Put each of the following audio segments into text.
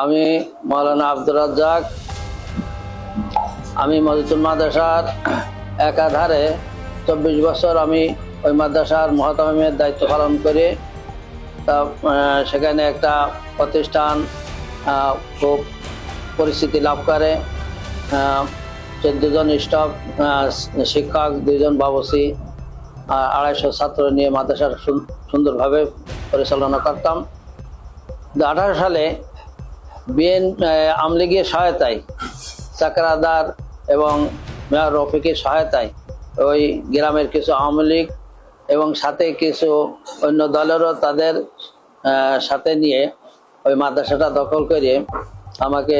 আমি মাওলানা আব্দুর রাজ্জাক। আমি মজিদুল মাদ্রাসার একাধারে 24 বছর আমি ওই মাদ্রাসার মুহতামিমের দায়িত্ব পালন করি। তা সেখানে একটা প্রতিষ্ঠান খুব পরিস্থিতি লাভ করে। 14 জন স্টাফ, শিক্ষক, 2 জন বাবুর্চি, 250 ছাত্র নিয়ে মাদ্রাসার সুন্দরভাবে পরিচালনা করতাম। 2018 সালে আওয়ামী লীগের সহায়তায়, চাকরাদার এবং মেয়র রফিকের সহায়তায় ওই গ্রামের কিছু আওয়ামী লীগ এবং সাথে কিছু অন্য দলেরও তাদের সাথে নিয়ে ওই মাদ্রাসাটা দখল করে আমাকে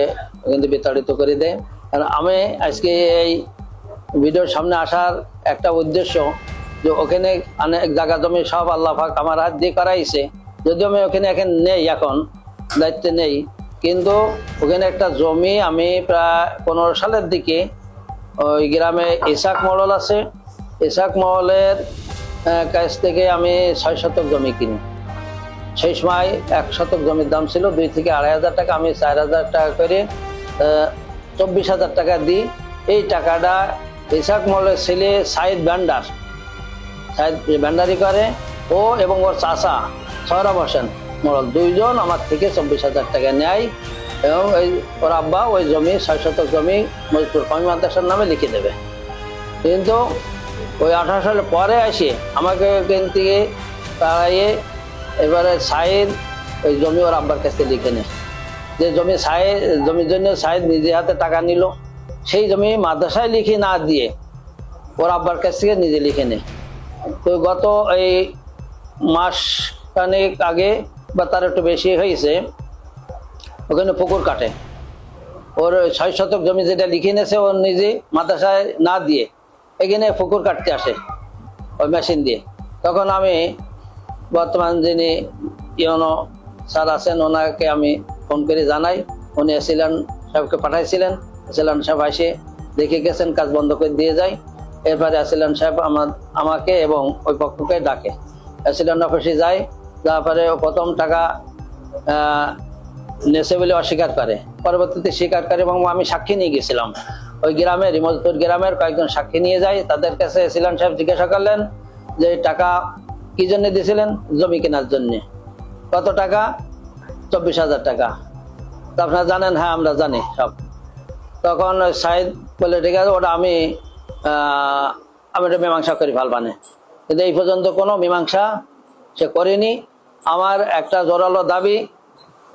কিন্তু বিতাড়িত করে দেয়। আর আমি আজকে এই ভিডিওর সামনে আসার একটা উদ্দেশ্য যে ওখানে অনেক জায়গা জমি সব আল্লাহ পাক আমার হাত দিয়ে করাইছে, যদিও আমি ওখানে এখন নেই, এখন দায়িত্বে নেই, কিন্তু ওখানে একটা জমি আমি প্রায় 15 সালের দিকে ওই গ্রামে ইসাক মহল আছে, ইসাক মহলের কাছ থেকে আমি 6 শতক জমি কিনি। সেই সময় 1 শতক জমির দাম ছিল 2 থেকে 2.5 টাকা। আমি 4,000 টাকা করে 24,000 টাকা দিই। এই টাকাটা ইসাক মহলের ছেলে সাইদ ভান্ডারি করে, ও এবং ওর চাচা সৌরভ হোসেন মহল, 2 জন আমার থেকে 24,000 টাকা নেয় এবং ওর আব্বা ওই জমি 6 শতক জমি মজিদপুর কওমি মাদ্রাসার নামে লিখে দেবে। কিন্তু ওই 18 সালে পরে আসে আমাকে ওখান থেকে তাড়াইয়ে এবারে সাইদ ওই জমি ওর আব্বার কাছ থেকে লিখে নেয়। যে জমির জন্য সাইদ নিজে হাতে টাকা নিল, সেই জমি মাদ্রাসায় লিখে না দিয়ে ওর আব্বার কাছ থেকে নিজে লিখে নেয়। তো গত এই মাস খানেক আগে বা তার একটু বেশি হয়েছে, ওখানে পুকুর কাটে। ওর 6 শতক জমি যেটা লিখে নিয়েছে ওর নিজে মাদ্রাসায় না দিয়ে এখানে পুকুর কাটতে আসে ওই মেশিন দিয়ে। তখন আমি বর্তমান যিনি ইউনো স্যার আছেন ওনাকে আমি ফোন করে জানাই। উনি এসিলান সাহেবকে পাঠাইছিলেন, এসিলান সাহেব এসে দেখে গেছেন, কাজ বন্ধ করে দিয়ে যায়। এরপরে এসিলান সাহেব আমাকে এবং ওই পক্ষকে ডাকে। এসিলান অফিসে যায়, তারপরে প্রথম টাকা নেছে বলে অস্বীকার করে, পরবর্তীতে স্বীকার করে এবং আমি সাক্ষী নিয়ে গেছিলাম। ওই গ্রামের মজিদপুর গ্রামের কয়েকজন সাক্ষী নিয়ে যায়। তাদের কাছে এসিলান সাহেব জিজ্ঞাসা করলেন যে টাকা কি জন্য দিয়েছিলেন? জমি কেনার জন্য। কত টাকা? 24,000 টাকা। তা আপনারা জানেন? হ্যাঁ, আমরা জানি সব। তখন সাইদ বলে ঠিক আছে, ওটা আমি এটা মীমাংসা করি ভালবানে। কিন্তু এই পর্যন্ত কোনো মীমাংসা সে করেনি। আমার একটা জোরালো দাবি,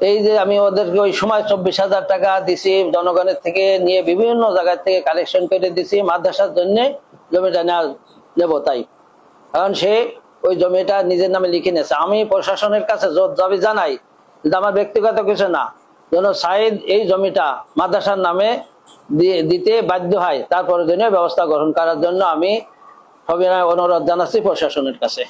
এই যে আমি ওদেরকে ওই সময় 24,000 টাকা দিছি, জনগণের থেকে নিয়ে বিভিন্ন জায়গা থেকে কালেকশন করে দিছি মাদ্রাসার জন্য জমিটা নেব তাই। কারণ সে ওই জমিটা নিজের নামে লিখে নিয়েছে। আমি প্রশাসনের কাছে জোর দাবি জানাই, কিন্তু আমার ব্যক্তিগত কিছু না, যেন সাইদ এই জমিটা মাদ্রাসার নামে দিতে বাধ্য হয়, তার প্রয়োজনীয় ব্যবস্থা গ্রহণ করার জন্য আমি সবিনয় অনুরোধ জানাচ্ছি প্রশাসনের কাছে।